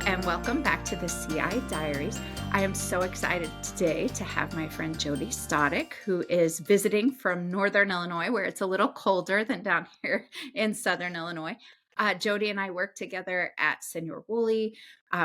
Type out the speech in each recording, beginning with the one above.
and welcome back to the CI Diaries. I am so excited today to have my friend Jodi Stokdyk, who is visiting from Northern Illinois, where it's a little colder than down here in Southern Illinois. Jodi and I work together at Senor Woolley.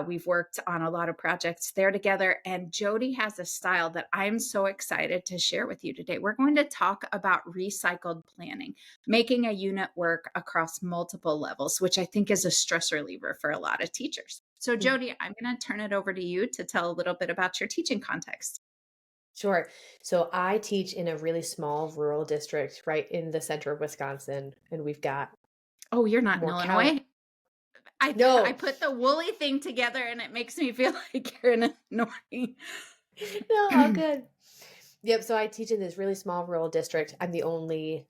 We've worked on a lot of projects there together, and Jodi has a style that I'm so excited to share with you today. We're going to talk about recycled planning, making a unit work across multiple levels, which I think is a stress reliever for a lot of teachers. So, Jodi, I'm going to turn it over to you to tell a little bit about your teaching context. Sure. So I teach in a really small rural district right in the center of Wisconsin, and we've got Oh, you're not in more cow. Illinois? I No, put the Woolley thing together and it makes me feel like you're in Illinois. no, all good. Yep. So I teach in this really small rural district. I'm the only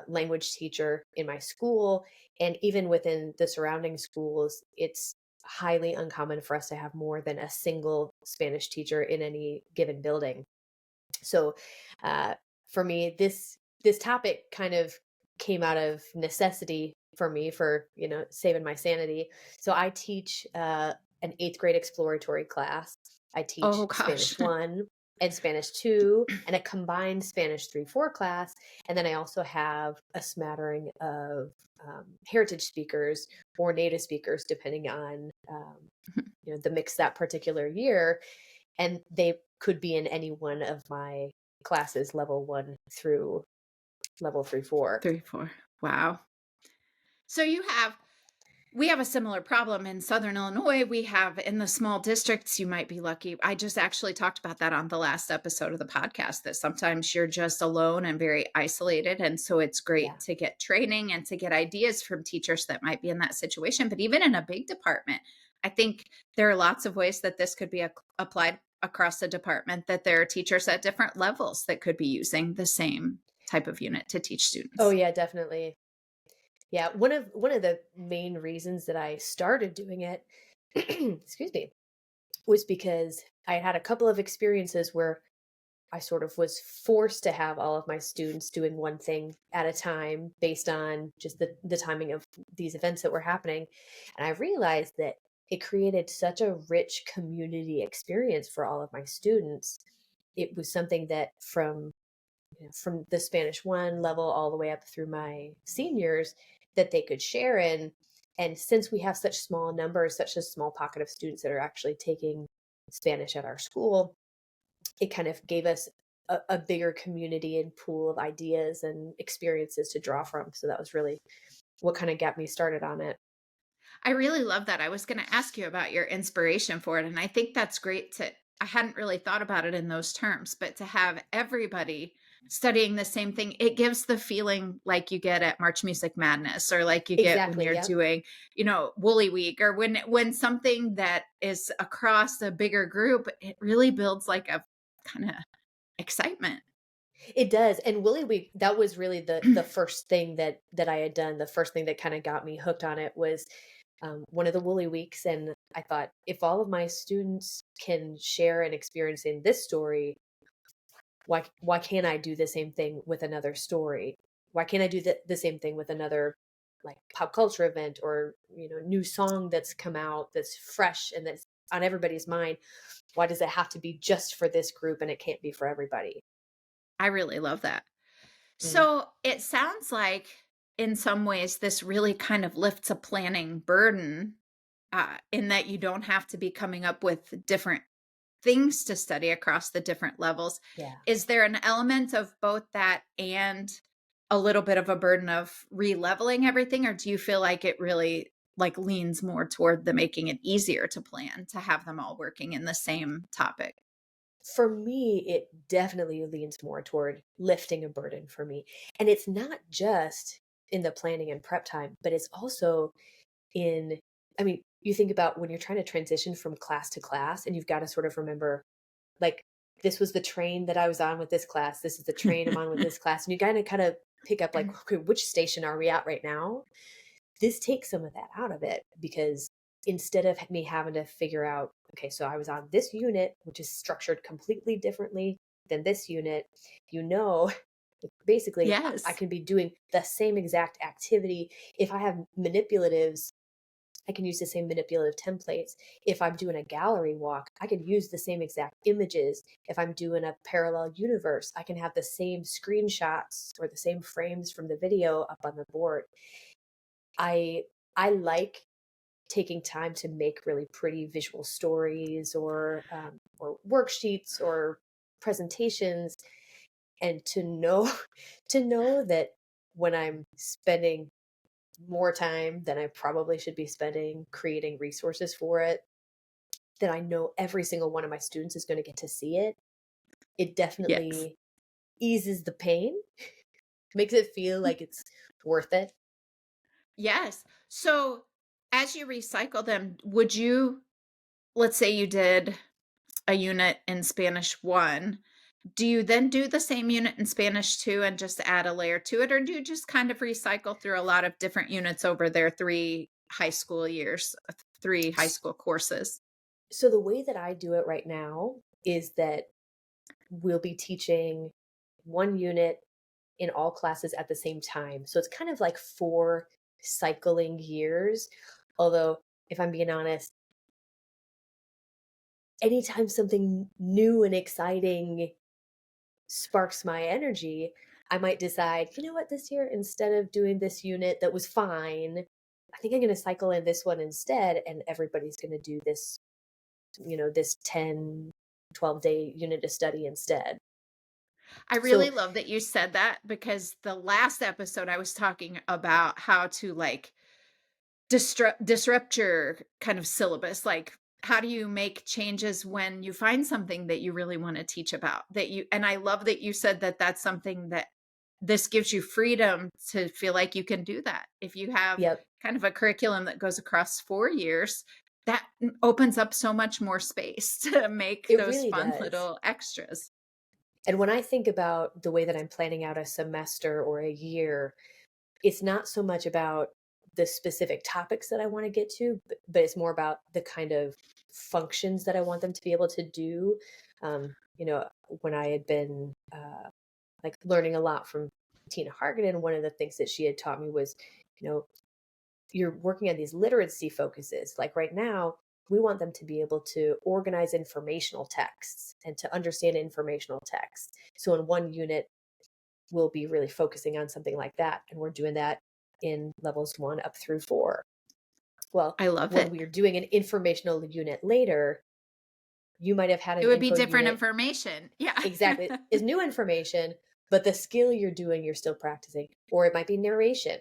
language teacher in my school, and even within the surrounding schools, it's highly uncommon for us to have more than a single Spanish teacher in any given building. So, uh, for me, this topic kind of came out of necessity for me for saving my sanity. So I teach an eighth grade exploratory class. I Oh, teach gosh. Spanish 1 and Spanish 2 and a combined Spanish 3-4 class. And then I also have a smattering of heritage speakers or native speakers, depending on the mix that particular year. And they could be in any one of my classes, level 1 through level 3-4. 3, 4. Wow. So we have a similar problem in Southern Illinois. We have in the small districts, you might be lucky. I just actually talked about that on the last episode of the podcast, that sometimes you're just alone and very isolated. And so it's Yeah. great to get training and to get ideas from teachers that might be in that situation. But even in a big department, I think there are lots of ways that this could be applied across the department, that there are teachers at different levels that could be using the same type of unit to teach Oh students. yeah, definitely. Yeah, one of the main reasons that I started doing it, excuse me, was because I had a couple of experiences where I sort of was forced to have all of my students doing one thing at a time based on just the timing of these events that were happening. And I realized that it created such a rich community experience for all of my students. It was something that from the Spanish 1 level all the way up through my seniors that they could share in. And since we have such small numbers, such a small pocket of students that are actually taking Spanish at our school, it kind of gave us a bigger community and pool of ideas and experiences to draw from. So that was really what kind of got me started on it. I really love that. I was going to ask you about your inspiration for it. And I think that's great I hadn't really thought about it in those terms, but to have everybody studying the same thing, it gives the feeling like you get at March Music Madness, or like you get when Exactly. you're Yep. doing, Woolly Week, or when something that is across a bigger group, it really builds like a kind of excitement. It does. And Willy Week, that was really the first thing that I had done. The first thing that kind of got me hooked on it was one of the Woolly Weeks. And I thought, if all of my students can share an experience in this story, why can't I do the same thing with another story? Why can't I do the same thing with another like pop culture event or new song that's come out that's fresh and that's on everybody's mind? Why does it have to be just for this group and it can't be for everybody? I really love that. Mm. So it sounds like in some ways this really kind of lifts a planning burden, in that you don't have to be coming up with different things to study across the different levels. Yeah. Is there an element of both that and a little bit of a burden of re-leveling everything, or do you feel like it really like leans more toward the making it easier to plan, to have them all working in the same topic? For me, it definitely leans more toward lifting a burden for me. And it's not just in the planning and prep time, but it's also in, I mean, you think about when you're trying to transition from class to class and you've got to sort of remember, like, this was the train that I was on with this class. This is the train I'm on with this class. And you kind of pick up, like, okay, which station are we at right now? This takes some of that out of it because instead of me having to figure out, okay, so I was on this unit, which is structured completely differently than this unit, you know, basically I Yes. can be doing the same exact activity. If I have manipulatives I can use the same manipulative templates. If I'm doing a gallery walk, I can use the same exact images. If I'm doing a parallel universe, I can have the same screenshots or the same frames from the video up on the board. I like taking time to make really pretty visual stories or worksheets or presentations, and to know to know that when I'm spending more time than I probably should be spending creating resources for it, that I know every single one of my students is going to get to see it. It Yes. definitely eases the pain, makes it feel like it's worth it. Yes. So, as you recycle them, would you, let's say you did a unit in Spanish 1, do you then do the same unit in Spanish 2 and just add a layer to it, or do you just kind of recycle through a lot of different units over their 3 high school years, 3 high school courses? So the way that I do it right now is that we'll be teaching one unit in all classes at the same time. So it's kind of like 4 cycling years. Although, if I'm being honest, anytime something new and exciting sparks my energy, I might decide, you know what, this year, instead of doing this unit that was fine, I think I'm going to cycle in this one instead. And everybody's going to do this, this 10, 12-day unit of study instead. I So, really love that you said that because the last episode I was talking about how to, like, disrupt your kind of syllabus, like, how do you make changes when you find something that you really wanna teach about? That you and I love that you said that that's something that this gives you freedom to feel like you can do that. If you have yep, kind of a curriculum that goes across 4 years, that opens up so much more space to make it those really fun does. little extras. And when I think about the way that I'm planning out a semester or a year, it's not so much about the specific topics that I want to get to, but it's more about the kind of functions that I want them to be able to do. When I had been like learning a lot from Tina Hargaden, one of the things that she had taught me was, you know, you're working on these literacy focuses. Like right now, we want them to be able to organize informational texts and to understand informational texts. So in one unit, we'll be really focusing on something like that. And we're doing that in levels 1 up through 4. Well, I love when it. we're doing an informational unit later, you might have had It an would be info different unit. information. Yeah. Exactly. Is new information, but the skill you're doing, you're still practicing. Or it might be narration.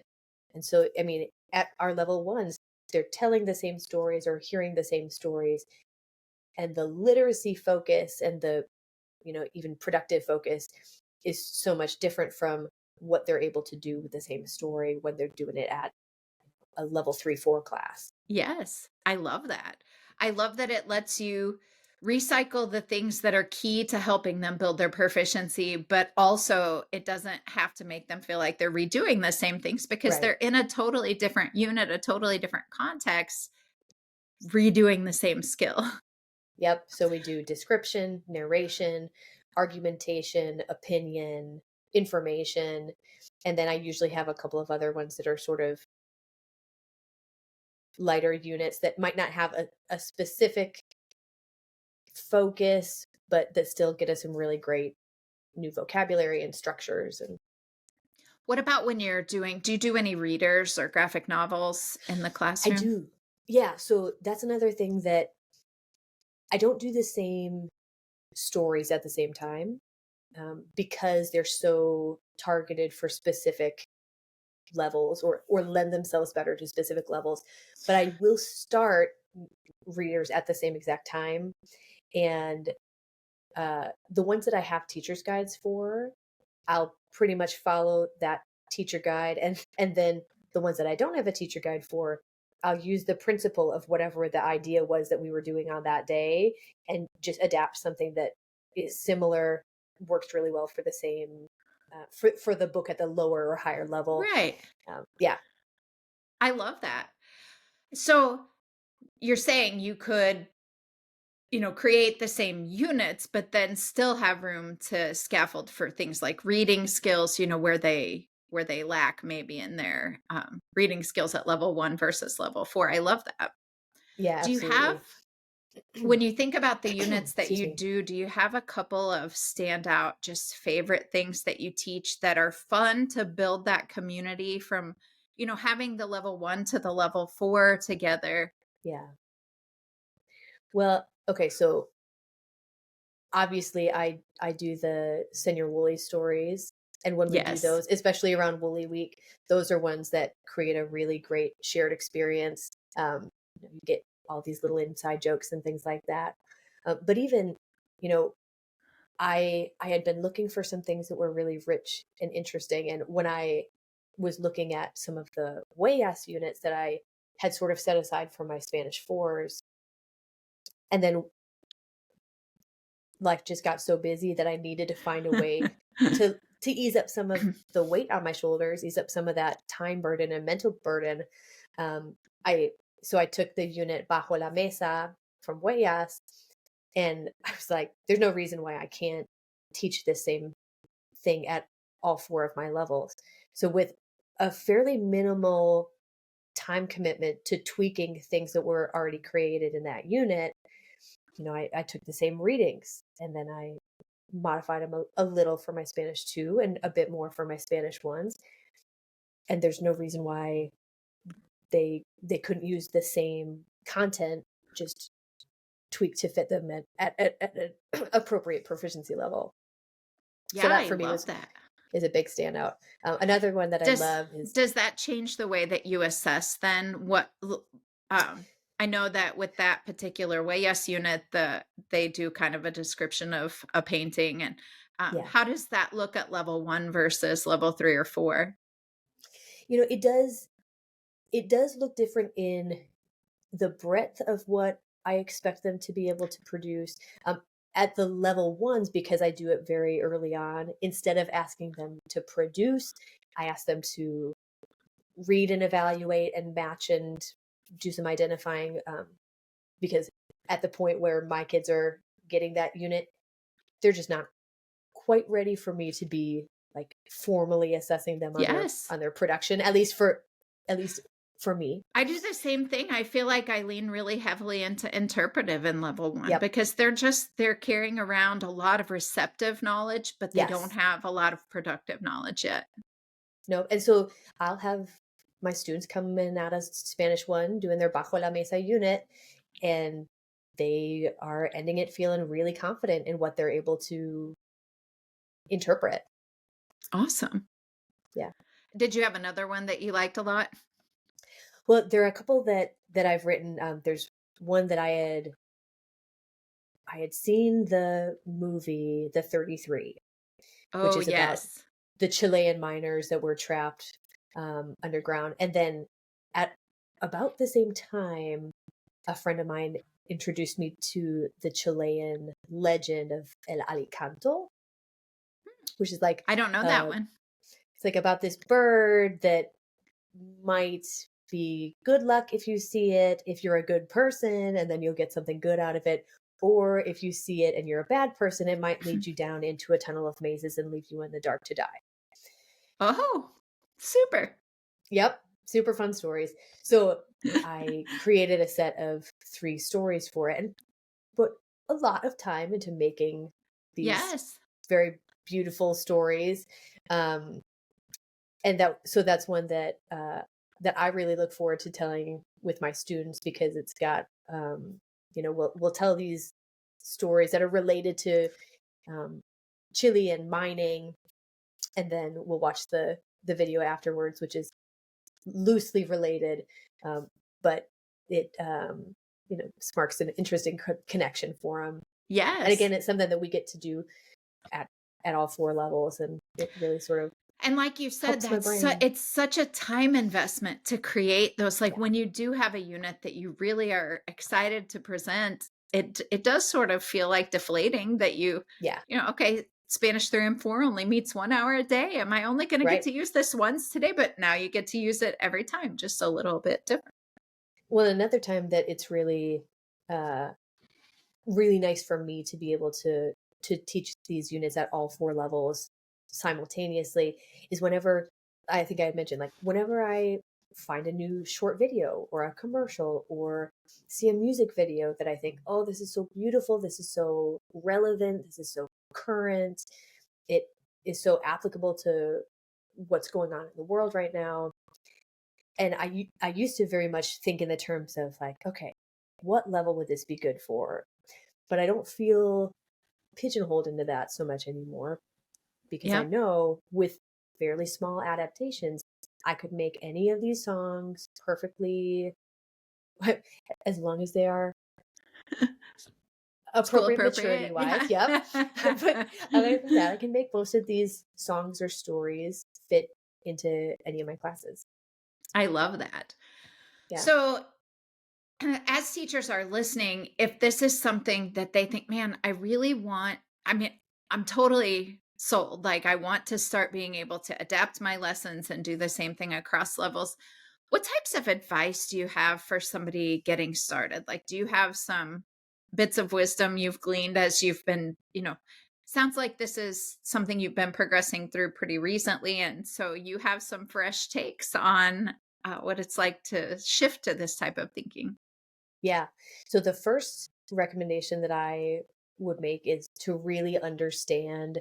And so, I mean, at our level 1s, they're telling the same stories or hearing the same stories. And the literacy focus and the, even productive focus is so much different from what they're able to do with the same story when they're doing it at a level 3, 4 class. Yes, I love that. I love that it lets you recycle the things that are key to helping them build their proficiency, but also it doesn't have to make them feel like they're redoing the same things because they're Right. in a totally different unit, a totally different context, redoing the same skill. Yep. So we do description, narration, argumentation, opinion, information. And then I usually have a couple of other ones that are sort of lighter units that might not have a specific focus, but that still get us some really great new vocabulary and structures. And What about when do you do any readers or graphic novels in the I classroom? do. Yeah. So that's another thing that I don't do the same stories at the same time, because they're so targeted for specific levels or lend themselves better to specific levels. But I will start readers at the same exact time. And the ones that I have teacher's guides for, I'll pretty much follow that teacher guide. And then the ones that I don't have a teacher guide for, I'll use the principle of whatever the idea was that we were doing on that day and just adapt something that is similar, works really well for the same for the book at the lower or higher level. Right. Yeah, I love that. So you're saying you could, create the same units, but then still have room to scaffold for things like reading skills, where they where they lack maybe in their reading skills at level 1 versus level 4. I love that. Yeah, Do you have absolutely. When you think about the units that Excuse you me. do you have a couple of standout, just favorite things that you teach that are fun to build that community from, having the level 1 to the level 4 together? Yeah. Well, okay, so obviously I do the Senior Woolly stories, and when we do Yes. those, especially around Woolly Week, those are ones that create a really great shared experience. You get all these little inside jokes and things like that. But even, you know, I had been looking for some things that were really rich and interesting, and when I was looking at some of the Wayas units that I had sort of set aside for my Spanish fours, and then life just got so busy that I needed to find a way to ease up some of the weight on my shoulders, ease up some of that time burden and mental burden. Um, I so I took the unit Bajo la Mesa from Huellas, and I was like, "There's no reason why I can't teach this same thing at all four of my levels." So with a fairly minimal time commitment to tweaking things that were already created in that unit, I took the same readings and then I modified them a little for my Spanish 2 and a bit more for my Spanish ones. And there's no reason why they couldn't use the same content, just tweaked to fit them at an appropriate proficiency level. So Yeah, that I for me love was that. is a big standout. Another one that I Does love is does that change the way that you assess then I know that with that particular way, yes, unit, they do kind of a description of a painting, and yeah. how does that look at level 1 versus level 3 or 4? It does look different in the breadth of what I expect them to be able to produce. At the level ones, because I do it very early on, instead of asking them to produce, I ask them to read and evaluate and match and do some identifying. Because at the point where my kids are getting that unit, they're just not quite ready for me to be like formally assessing them on their Yes. on their production, at least for me. I do the same thing. I feel like I lean really heavily into interpretive in level 1 Yep. because they're carrying around a lot of receptive knowledge, but they don't Yes. have a lot of productive knowledge yet. No, and so I'll have my students come in out of Spanish 1 doing their Bajo la Mesa unit, and they are ending it feeling really confident in what they're able to interpret. Awesome. Yeah. Did you have another one that you liked a lot? Well, there are a couple that I've written. There's one that I had seen the movie The 33, which Oh, is about yes. the Chilean miners that were trapped underground. And then at about the same time, a friend of mine introduced me to the Chilean legend of El Alicanto, which is like I don't know that one. it's like about this bird that might be good luck if you see it, if you're a good person, and then you'll get something good out of it. Or if you see it and you're a bad person, it might lead you down into a tunnel of mazes and leave you in the dark to die. Oh, super. Yep, super fun stories. So I created a set of 3 stories for it and put a lot of time into making these Yes. very beautiful stories. Um, and that's one that I really look forward to telling with my students because it's got we'll tell these stories that are related to um, Chile and mining, and then we'll watch the video afterwards, which is loosely related, but it sparks an interesting connection for them. And Yes. again, it's something that we get to do at at all 4 levels, and it really sort of And like you said, helps my brain. it's such a time investment to create those, like, Yeah, when you do have a unit that you really are excited to present, it does sort of feel like deflating that yeah, okay, Spanish 3 and 4 only meets 1 hour a day. Am I only gonna get right. to use this once today? But now you get to use it every time, just a little bit different. Well, another time that it's uh, really nice for me to be able to teach these units at all 4 levels simultaneously is whenever I think I had mentioned, like, whenever I find a new short video or a commercial or see a music video that I think, oh, this is so beautiful, this is so relevant, this is so current, it is so applicable to what's going on in the world right now. And I used to very much think in the terms of like, okay, what level would this be good for? But I don't feel pigeonholed into that so much anymore because I Yeah. know with fairly small adaptations, I could make any of these songs perfectly as long as they are School appropriate maturity appropriate. wise. Yeah. Yep. But other than that, I can make most of these songs or stories fit into any of my classes. I love that. Yeah. So, as teachers are listening, if this is something that they think, man, I really want, I mean, I'm totally sold. Like, I want to start being able to adapt my lessons and do the same thing across levels. What types of advice do you have for somebody getting started? Like, do you have some bits of wisdom you've gleaned as you've been, sounds like this is something you've been progressing through pretty recently. And so you have some fresh takes on what it's like to shift to this type of thinking. Yeah. So the first recommendation that I would make is to really understand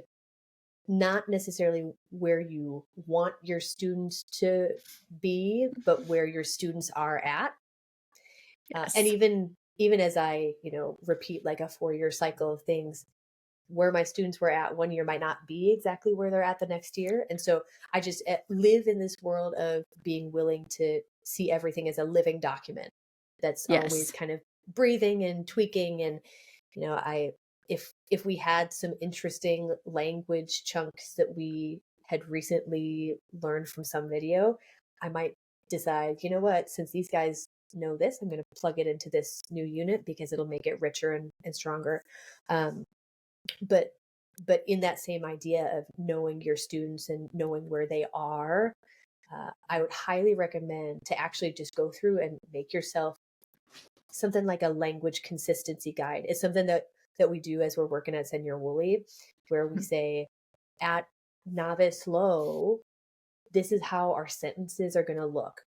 not necessarily where you want your students to be, but where your students are at. And Yes. even as I, repeat like a 4-year cycle of things, where my students were at one year might not be exactly where they're at the next year. And so I just live in this world of being willing to see everything as a living document that's always Yes. kind of breathing and tweaking. And, I, if we had some interesting language chunks that we had recently learned from some video, I might decide, you know what, since these guys know this, I'm going to plug it into this new unit because it'll make it richer and stronger. Um, but in that same idea of knowing your students and knowing where they are, I would highly recommend to actually just go through and make yourself something like a language consistency guide. It's something that we do as we're working at Senior Woolley, where we Mm. say at novice low, this is how our sentences are going to look.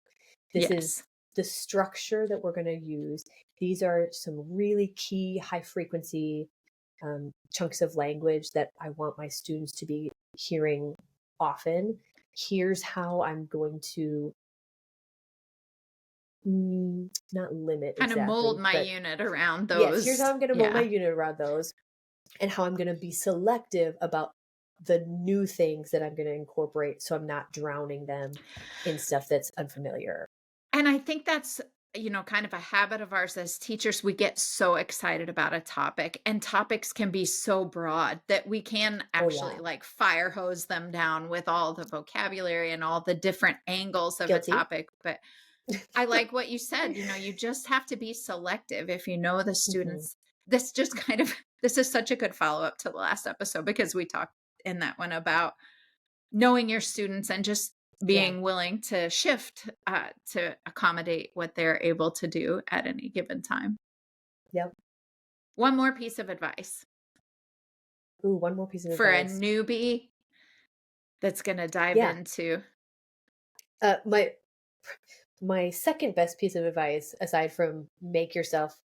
This is Yes. the structure that we're going to use. These are some really key high frequency chunks of language that I want my students to be hearing often. Here's how I'm going to not limit Kind of mold exactly, my but unit around yes, here's how those. I'm going to mold my Yeah. unit around those and how I'm going to be selective about the new things that I'm going to incorporate so I'm not drowning them in stuff that's unfamiliar. And I think that's, kind of a habit of ours as teachers. We get so excited about a topic, and topics can be so broad that we can Oh, actually yeah. like fire hose them down with all the vocabulary and all the different angles of a Guilty. topic. But I like what you said. You just have to be selective if you know the Hmm. students. This just kind of, this is such a good follow up to the last episode because we talked in that one about knowing your students and just Yeah. being willing to shift to accommodate what they're able to do at any given time. Yep. One more piece of advice Ooh, one more piece of for a advice. newbie that's going to dive Yeah. into. My second best piece of advice, aside from make yourself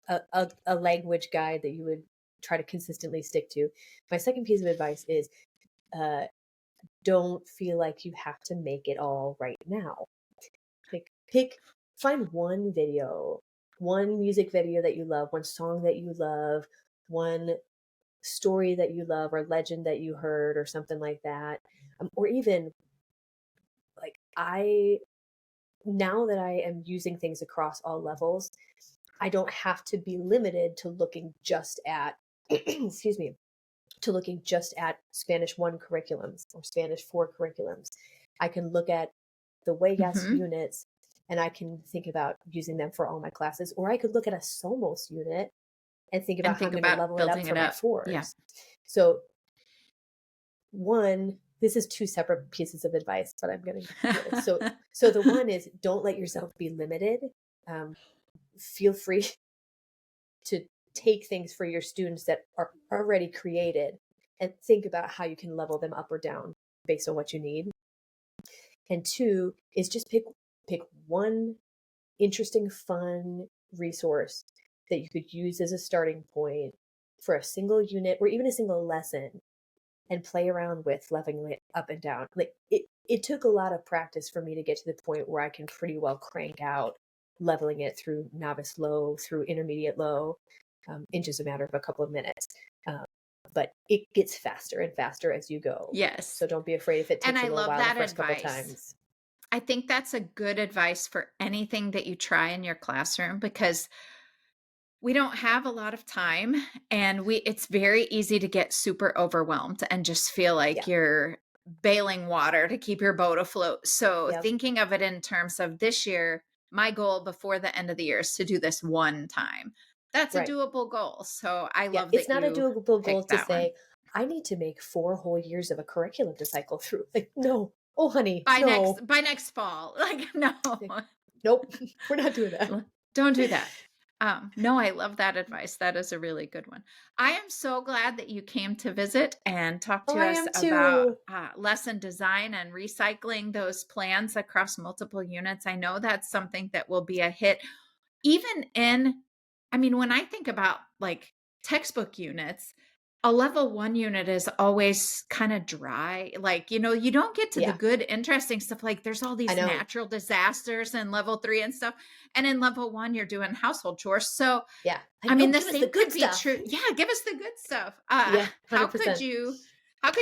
a language guide that you would try to consistently stick to, my second piece of advice is uh, don't feel like you have to make it all right now. Like find one video, one music video that you love, one song that you love, one story that you love or legend that you heard or something like that. Or even like now that I am using things across all levels, I don't have to be limited to looking just at, excuse me, to looking just at Spanish 1 curriculums or Spanish 4 curriculums. I can look at the Huellas Mhm. units and I can think about using them for all my classes. Or I could look at a Somos unit and think about And how think I'm going to about level it up building for it my up. Yeah. fours. So, one, this is two separate pieces of advice, but I'm going to give it. So the one is don't let yourself be limited. Um, Feel free to take things for your students that are already created and think about how you can level them up or down based on what you need. And two is just pick one interesting, fun resource that you could use as a starting point for a single unit or even a single lesson and play around with leveling it up and down. Like it took a lot of practice for me to get to the point where I can pretty well crank out leveling it through novice low, through intermediate low, in just a matter of a couple of minutes. Um, but it gets faster and faster as you go. Yes. So don't be afraid if it And takes I a little love while the that first couple advice. times. I think that's a good advice for anything that you try in your classroom because we don't have a lot of time and it's very easy to get super overwhelmed and just feel like Yeah. you're bailing water to keep your boat afloat. So Yep. thinking of it in terms of this year, my goal before the end of the year is to do this one time. That's a Right. doable goal. So I Yeah. love It's that not a you doable goal picked to that one. say, I need to make 4 whole years of a curriculum to cycle through. Like, no. Oh, honey, By no. next fall. Like no. Like, nope. We're not doing that. Don't do that. No, I love that advice. That is a really good one. I am so glad that you came to visit and talk Oh, to I us am about too. lesson design and recycling those plans across multiple units. I know that's something that will be a hit even in, I mean, when I think about like textbook units, a level 1 unit is always kind of dry. Like, you don't get to the Yeah, good, interesting stuff. Like there's all I these know. natural disasters in level 3 and stuff. And in level 1, you're doing household chores. So, Yeah. I Like, mean, no, the give us the same good could be stuff. true. Yeah, give us the good stuff. Yeah, How could 100%.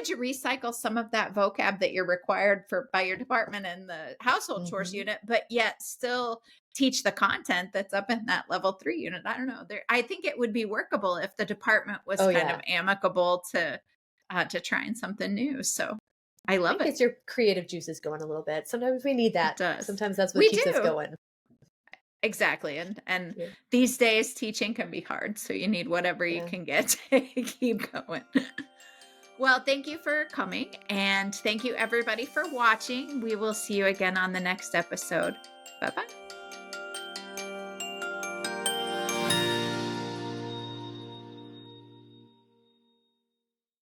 you recycle some of that vocab that you're required for by your department in the household chores Hmm. unit, but yet still teach the content that's up in that level 3 unit? I don't know. I think it would be workable if the department was Oh, kind of yeah. amicable to trying something new. So I love It it. gets your creative juices going a little bit. Sometimes we need It that. does. Sometimes that's what We keeps us do. going. Exactly. And Yeah. these days teaching can be hard. So you need whatever you Yeah. can get to keep going. Well, thank you for coming and thank you everybody for watching. We will see you again on the next episode. Bye bye.